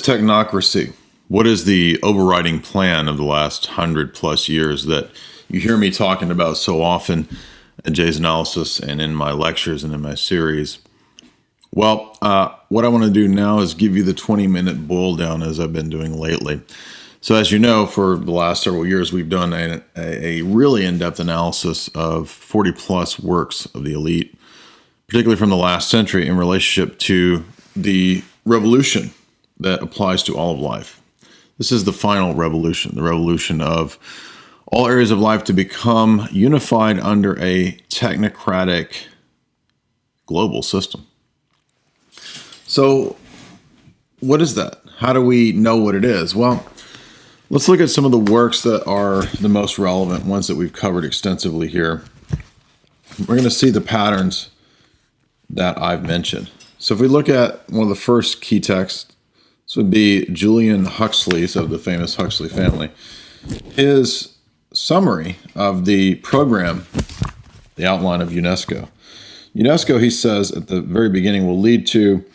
Technocracy. What is the overriding plan of the last 100+ years that you hear me talking about so often in Jay's analysis and in my lectures and in my series? Well, what I want to do now is give you the 20-minute boil down as I've been doing lately. So as you know, for the last several years, we've done a really in-depth analysis of 40+ works of the elite, particularly from the last century in relationship to the revolution that applies to all of life. This is the final revolution, the revolution of all areas of life to become unified under a technocratic global system. So what is that? How do we know what it is? Well, let's look at some of the works that are the most relevant, ones that we've covered extensively here. We're going to see the patterns that I've mentioned. So if we look at one of the first key texts, this would be Julian Huxley's, of the famous Huxley family. His summary of the program, the outline of UNESCO. UNESCO, he says at the very beginning, will lead to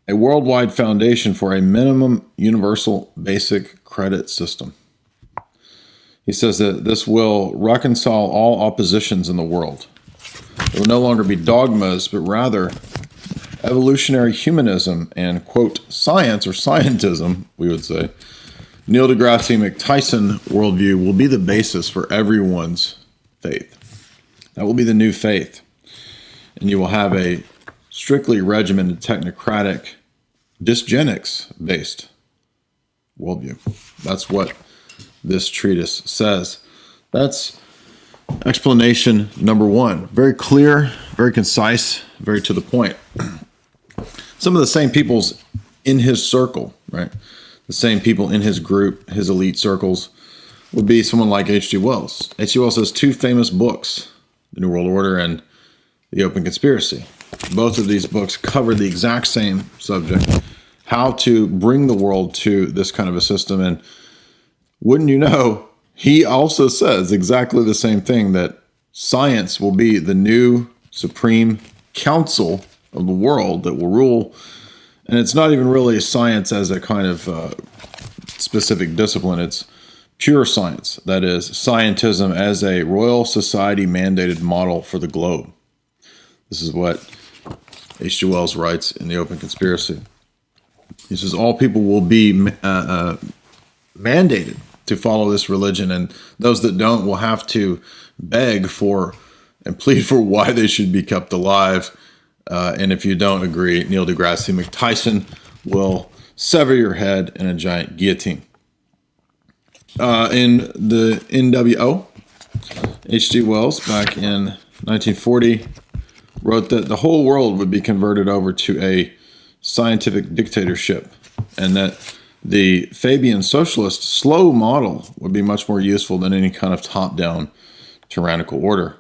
a worldwide foundation for a minimum universal basic credit system. He says that this will reconcile all oppositions in the world. There will no longer be dogmas, but rather evolutionary humanism and, quote, science or scientism, we would say. Neil deGrasse Tyson worldview will be the basis for everyone's faith. That will be the new faith. And you will have a strictly regimented, technocratic, dysgenics-based worldview. That's what this treatise says. That's explanation number one. Very clear, very concise, very to the point. Some of the same people's in his circle, right? The same people in his group, his elite circles, would be someone like H.G. Wells. H.G. Wells has two famous books, The New World Order and The Open Conspiracy. Both of these books cover the exact same subject, how to bring the world to this kind of a system. And wouldn't you know, he also says exactly the same thing, that science will be the new supreme council of the world that will rule. And it's not even really science as a kind of specific discipline. It's pure science. That is, scientism as a Royal Society mandated model for the globe. This is what H.G. Wells writes in The Open Conspiracy. He says all people will be mandated to follow this religion, and those that don't will have to beg for and plead for why they should be kept alive. And if you don't agree, Neil deGrasse Tyson will sever your head in a giant guillotine. In the NWO, H.G. Wells, back in 1940, wrote that the whole world would be converted over to a scientific dictatorship, and that the Fabian socialist slow model would be much more useful than any kind of top-down tyrannical order.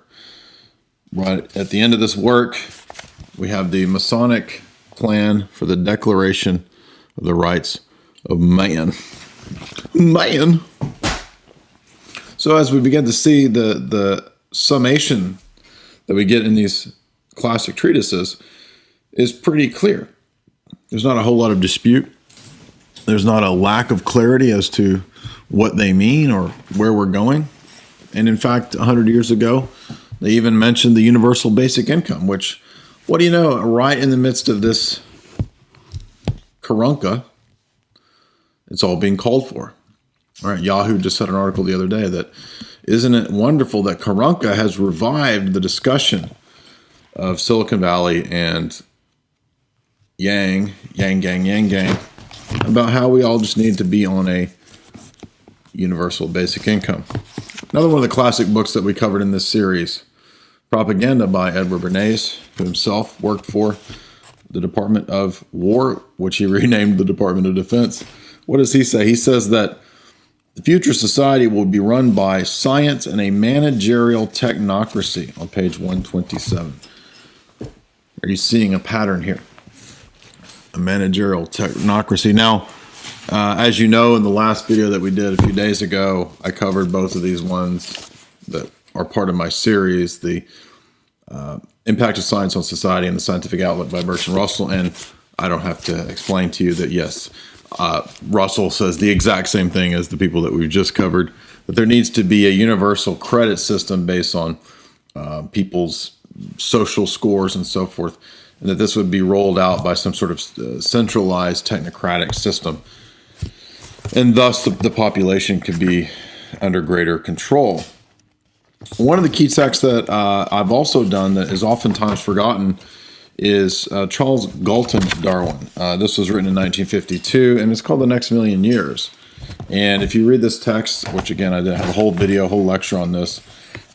Right at the end of this work, we have the Masonic plan for the Declaration of the Rights of Man. Man! So as we begin to see the summation that we get in these classic treatises is pretty clear. There's not a whole lot of dispute. There's not a lack of clarity as to what they mean or where we're going. And in fact, 100 years ago, they even mentioned the universal basic income, which, what do you know, right in the midst of this carunca, it's all being called for. All right, Yahoo just had an article the other day that, isn't it wonderful that carunca has revived the discussion of Silicon Valley and Yang Gang, about how we all just need to be on a universal basic income. Another one of the classic books that we covered in this series, Propaganda by Edward Bernays, who himself worked for the Department of War, which he renamed the Department of Defense. What does he say? He says that the future society will be run by science and a managerial technocracy, on page 127. Are you seeing a pattern here? A managerial technocracy. Now, as you know, in the last video that we did a few days ago, I covered both of these ones that are part of my series, the Impact of Science on Society and the Scientific Outlook by Bertrand Russell. And I don't have to explain to you that, yes, Russell says the exact same thing as the people that we've just covered, that there needs to be a universal credit system based on people's social scores and so forth, and that this would be rolled out by some sort of centralized technocratic system. And thus the population could be under greater control. One of the key texts that I've also done that is oftentimes forgotten is Charles Galton Darwin. This was written in 1952, and it's called The Next Million Years. And if you read this text, which again, I did have a whole video, a whole lecture on this,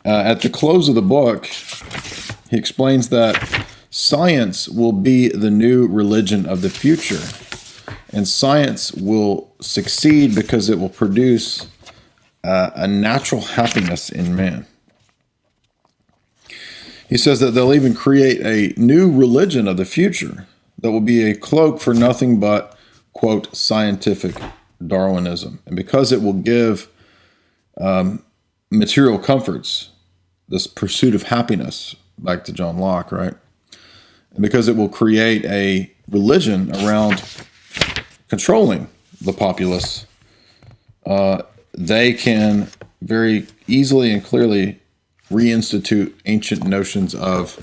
at the close of the book, he explains that science will be the new religion of the future. And science will succeed because it will produce a natural happiness in man. He says that they'll even create a new religion of the future that will be a cloak for nothing but, quote, scientific Darwinism. And because it will give material comforts, this pursuit of happiness, back to John Locke, right? And because it will create a religion around controlling the populace, they can very easily and clearly reinstitute ancient notions of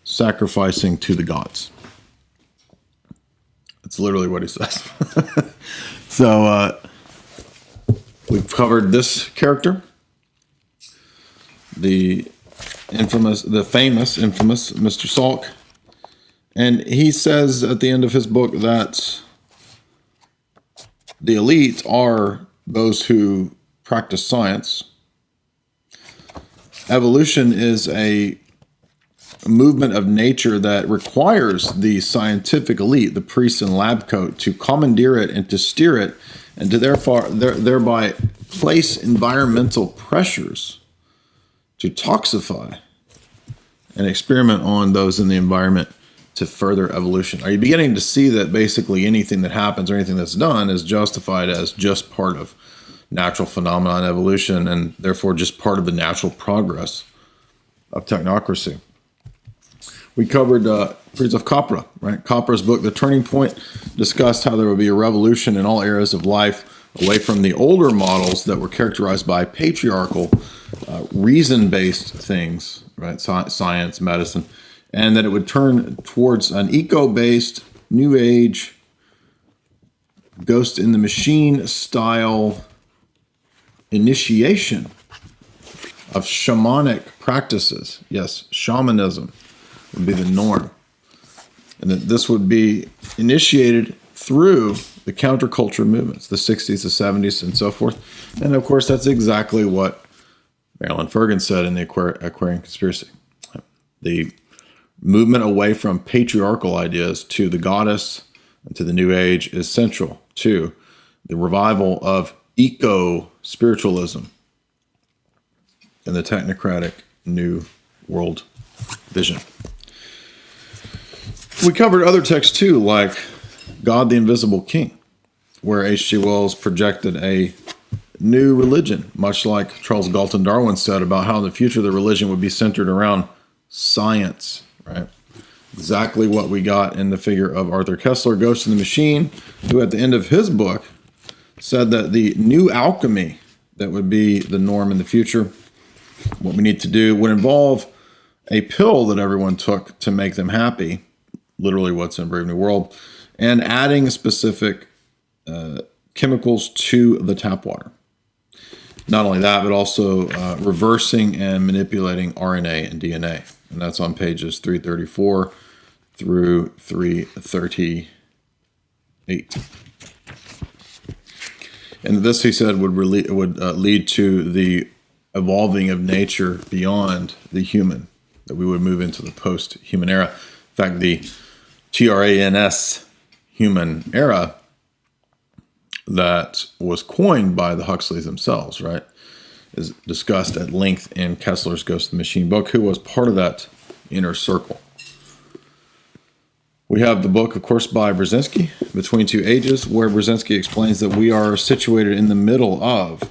sacrificing to the gods. That's literally what he says. So we've covered this character, the famous Mr. Salk, and he says at the end of his book that the elite are those who practice science. Evolution is a movement of nature that requires the scientific elite, the priests in lab coat, to commandeer it and to steer it, and to thereby place environmental pressures to toxify and experiment on those in the environment to further evolution. Are you beginning to see that basically anything that happens or anything that's done is justified as just part of natural phenomenon evolution, and therefore just part of the natural progress of technocracy? We covered Friedrich Capra, right? Capra's book, The Turning Point, discussed how there would be a revolution in all areas of life away from the older models that were characterized by patriarchal, reason-based things, right? Science, medicine, and that it would turn towards an eco-based, new age, ghost in the machine style initiation of shamanic practices. Yes, shamanism would be the norm. And that this would be initiated through the counterculture movements, the 60s, the 70s, and so forth. And of course, that's exactly what Marilyn Fergan said in the Aquarian Conspiracy. The movement away from patriarchal ideas to the goddess and to the new age is central to the revival of eco-spiritualism and the technocratic new world vision. We covered other texts too, like God the Invisible King, where H.G. Wells projected a new religion, much like Charles Galton Darwin said about how in the future the religion would be centered around science, right? Exactly what we got in the figure of Arthur Koestler, Ghost in the Machine, who at the end of his book said that the new alchemy that would be the norm in the future, what we need to do, would involve a pill that everyone took to make them happy, literally what's in Brave New World, and adding specific chemicals to the tap water. Not only that, but also reversing and manipulating RNA and DNA. And that's on pages 334 through 338. And this, he said, would lead to the evolving of nature beyond the human, that we would move into the post-human era. In fact, the TRANS human era that was coined by the Huxleys themselves, right, is discussed at length in Kessler's Ghost in the Machine book, who was part of that inner circle. We have the book, of course, by Brzezinski, Between Two Ages, where Brzezinski explains that we are situated in the middle of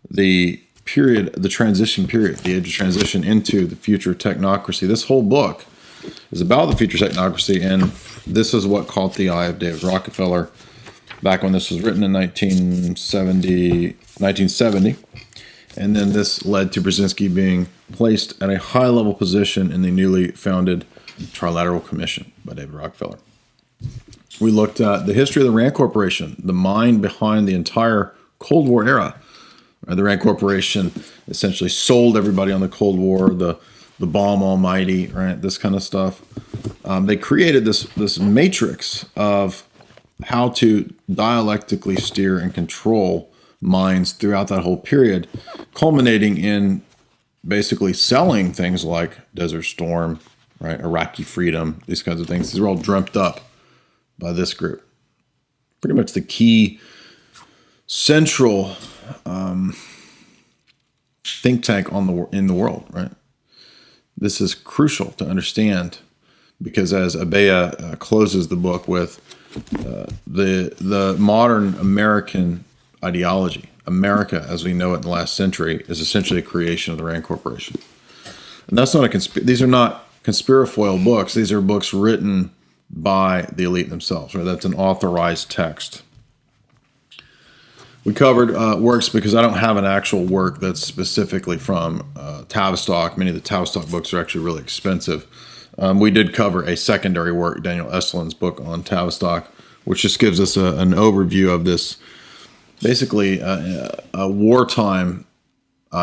the period, the transition period, the age of transition into the future technocracy. This whole book is about the future technocracy, and this is what caught the eye of David Rockefeller back when this was written in 1970. And then this led to Brzezinski being placed at a high-level position in the newly founded Trilateral Commission by David Rockefeller. We looked at the history of the Rand Corporation, the mind behind the entire Cold War era. The Rand Corporation essentially sold everybody on the Cold War, the bomb almighty, right? This kind of stuff. They created this matrix of how to dialectically steer and control minds throughout that whole period, culminating in basically selling things like Desert Storm, right? Iraqi freedom, these kinds of things. These are all dreamt up by this group. Pretty much the key central think tank in the world, right? This is crucial to understand because as Abeya closes the book with the modern American ideology, America as we know it in the last century is essentially a creation of the Rand Corporation. And that's not these are not conspirafoil books. These are books written by the elite themselves, right? That's an authorized text. We covered works because I don't have an actual work that's specifically from Tavistock. Many of the Tavistock books are actually really expensive. We did cover a secondary work, Daniel Eslin's book on Tavistock, which just gives us an overview of this, basically a wartime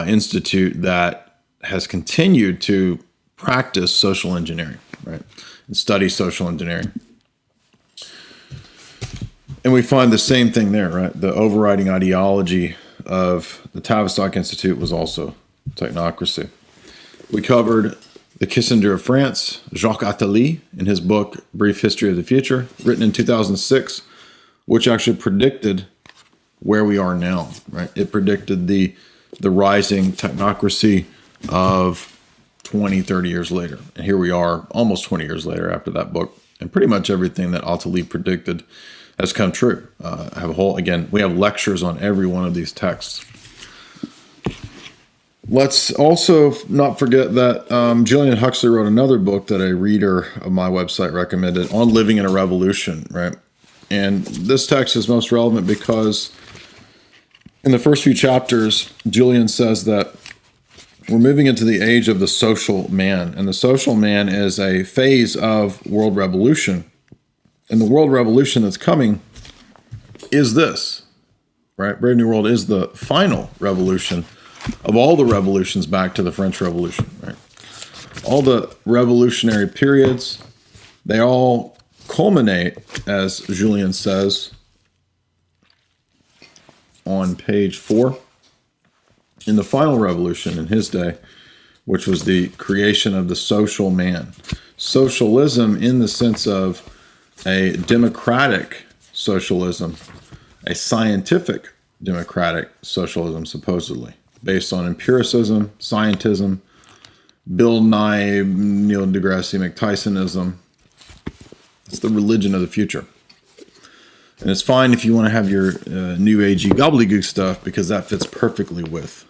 institute that has continued to practice social engineering, right, and study social engineering. And we find the same thing there, right? The overriding ideology of the Tavistock Institute was also technocracy. We covered the Kissinger of France, Jacques Attali, in his book, Brief History of the Future, written in 2006, which actually predicted where we are now, right? It predicted the rising technocracy of 20, 30 years later. And here we are almost 20 years later after that book. And pretty much everything that Attali predicted has come true. We have lectures on every one of these texts. Let's also not forget that Julian Huxley wrote another book that a reader of my website recommended on living in a revolution, right? And this text is most relevant because in the first few chapters, Julian says that we're moving into the age of the social man, and the social man is a phase of world revolution. And the world revolution that's coming is this, right? Brave New World is the final revolution of all the revolutions back to the French Revolution, right? All the revolutionary periods, they all culminate, as Julian says on page 4, in the final revolution in his day, which was the creation of the social man. Socialism in the sense of a democratic socialism, a scientific democratic socialism, supposedly, based on empiricism, scientism, Bill Nye, Neil deGrasse McTysonism. It's the religion of the future. And it's fine if you want to have your new agey gobbledygook stuff because that fits perfectly with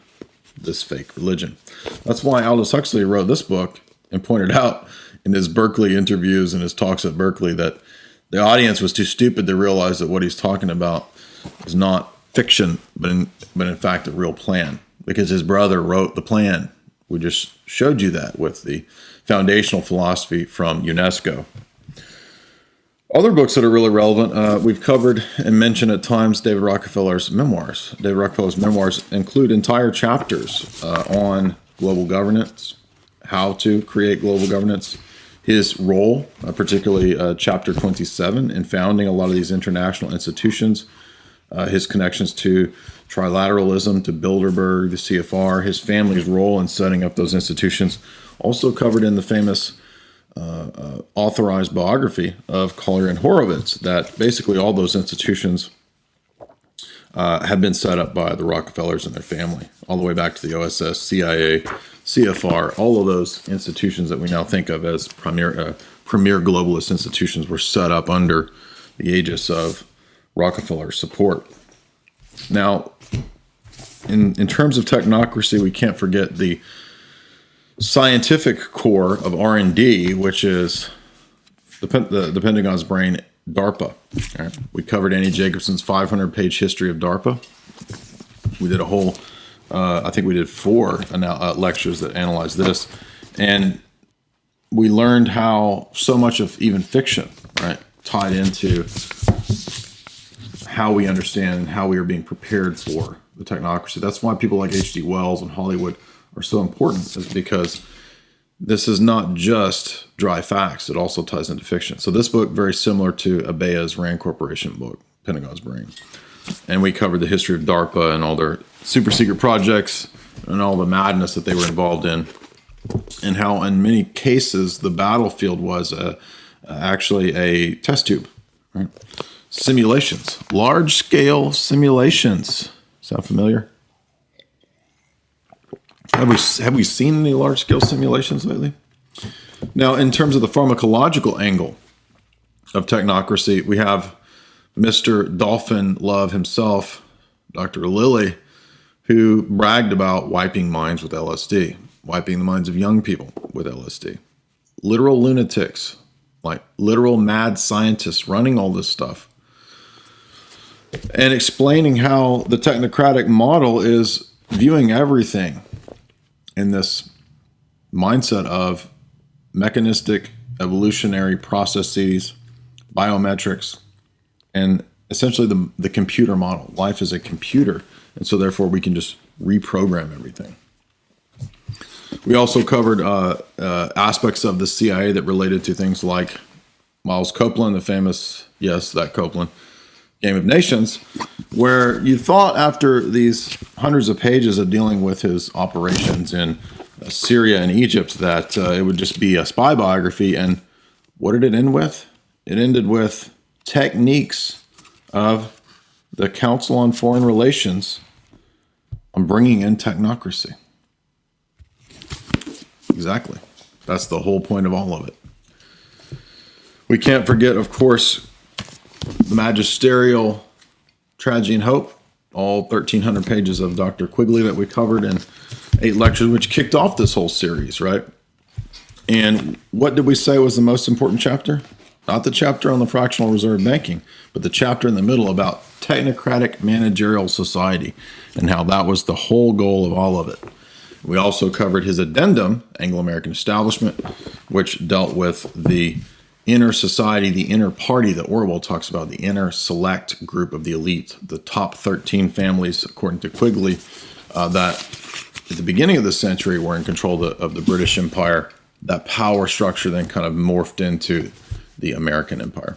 this fake religion. That's why Aldous Huxley wrote this book and pointed out in his Berkeley interviews and his talks at Berkeley that the audience was too stupid to realize that what he's talking about is not fiction, but in fact a real plan, because his brother wrote the plan. We just showed you that with the foundational philosophy from UNESCO. Other books that are really relevant, we've covered and mentioned at times David Rockefeller's memoirs. David Rockefeller's memoirs include entire chapters on global governance, how to create global governance, his role, particularly chapter 27, in founding a lot of these international institutions, his connections to trilateralism, to Bilderberg, the CFR, his family's role in setting up those institutions, also covered in the famous authorized biography of Collier and Horowitz, that basically all those institutions have been set up by the Rockefellers and their family, all the way back to the OSS, CIA, CFR. All of those institutions that we now think of as premier globalist institutions were set up under the aegis of Rockefeller support. Now, in terms of technocracy, we can't forget the scientific core of R&D, which is the Pentagon's brain DARPA. All right. We covered Annie Jacobson's 500-page history of DARPA. We did a whole, I think we did 4 lectures that analyzed this. And we learned how so much of even fiction, right, tied into how we understand and how we are being prepared for the technocracy. That's why people like H.G. Wells and Hollywood are so important, is because this is not just dry facts. It also ties into fiction. So this book, very similar to Abea's Rand Corporation book, Pentagon's Brain. And we covered the history of DARPA and all their super secret projects and all the madness that they were involved in, and how in many cases the battlefield was actually a test tube, right? Simulations, large-scale simulations. Sound familiar? Have we seen any large-scale simulations lately? Now, in terms of the pharmacological angle of technocracy, we have Mr. Dolphin Love himself, Dr. Lilly, who bragged about wiping minds with LSD, wiping the minds of young people with LSD. Literal lunatics, like literal mad scientists running all this stuff, and explaining how the technocratic model is viewing everything in this mindset of mechanistic evolutionary processes, biometrics, and essentially the computer model. Life is a computer, and so therefore we can just reprogram everything. We also covered aspects of the CIA that related to things like Miles Copeland, the famous, yes, that Copeland, Game of Nations, where you thought after these hundreds of pages of dealing with his operations in Syria and Egypt that it would just be a spy biography. And what did it end with? It ended with techniques of the Council on Foreign Relations on bringing in technocracy. Exactly. That's the whole point of all of it. We can't forget, of course, the magisterial Tragedy and Hope, all 1,300 pages of Dr. Quigley that we covered in 8 lectures, which kicked off this whole series, right? And what did we say was the most important chapter? Not the chapter on the fractional reserve banking, but the chapter in the middle about technocratic managerial society and how that was the whole goal of all of it. We also covered his addendum, Anglo-American Establishment, which dealt with the inner society, the inner party that Orwell talks about, the inner select group of the elite, the top 13 families, according to Quigley, that at the beginning of the century were in control of the British Empire. That power structure then kind of morphed into the American Empire.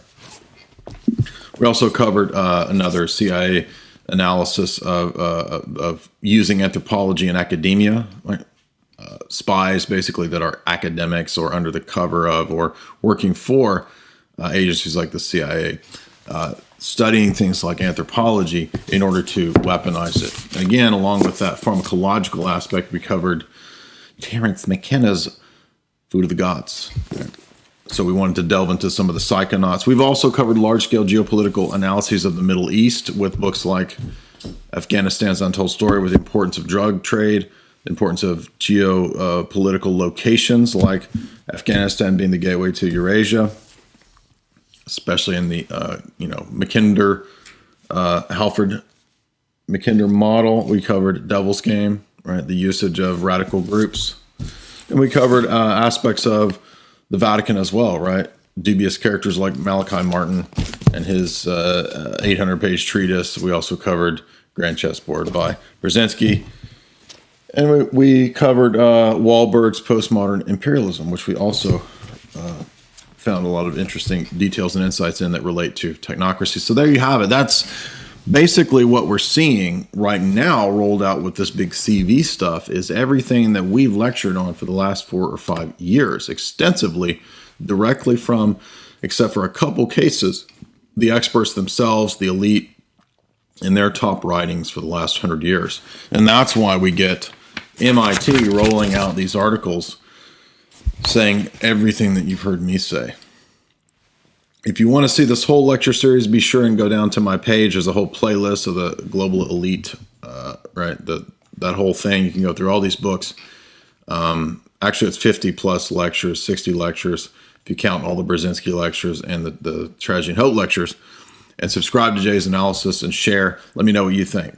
We also covered another CIA analysis of using anthropology in academia, right? Spies basically that are academics or under the cover of or working for agencies like the CIA, studying things like anthropology in order to weaponize it. And again, along with that pharmacological aspect, we covered Terence McKenna's Food of the Gods. Okay. So we wanted to delve into some of the psychonauts. We've also covered large-scale geopolitical analyses of the Middle East with books like Afghanistan's Untold Story, with the importance of drug trade, the importance of geopolitical locations like Afghanistan being the gateway to Eurasia, especially in the Halford Mackinder model. We covered Devil's Game, right? The usage of radical groups, and we covered aspects of the Vatican as well, right? Dubious characters like Malachi Martin and his 800-page treatise. We also covered Grand Chessboard by Brzezinski. And we covered Wahlberg's Postmodern Imperialism, which we also found a lot of interesting details and insights in that relate to technocracy. So there you have it. That's basically what we're seeing right now rolled out with this big CV stuff, is everything that we've lectured on for the last 4 or 5 years extensively, directly from, except for a couple cases, the experts themselves, the elite, in their top writings for the last 100 years. And that's why we get MIT rolling out these articles saying everything that you've heard me say. If you want to see this whole lecture series, be sure and go down to my page. There's a whole playlist of the global elite, right? That whole thing. You can go through all these books. Actually, it's 50 plus lectures, 60 lectures. if you count all the Brzezinski lectures and the Tragedy and Hope lectures, and subscribe to Jay's Analysis and share. Let me know what you think.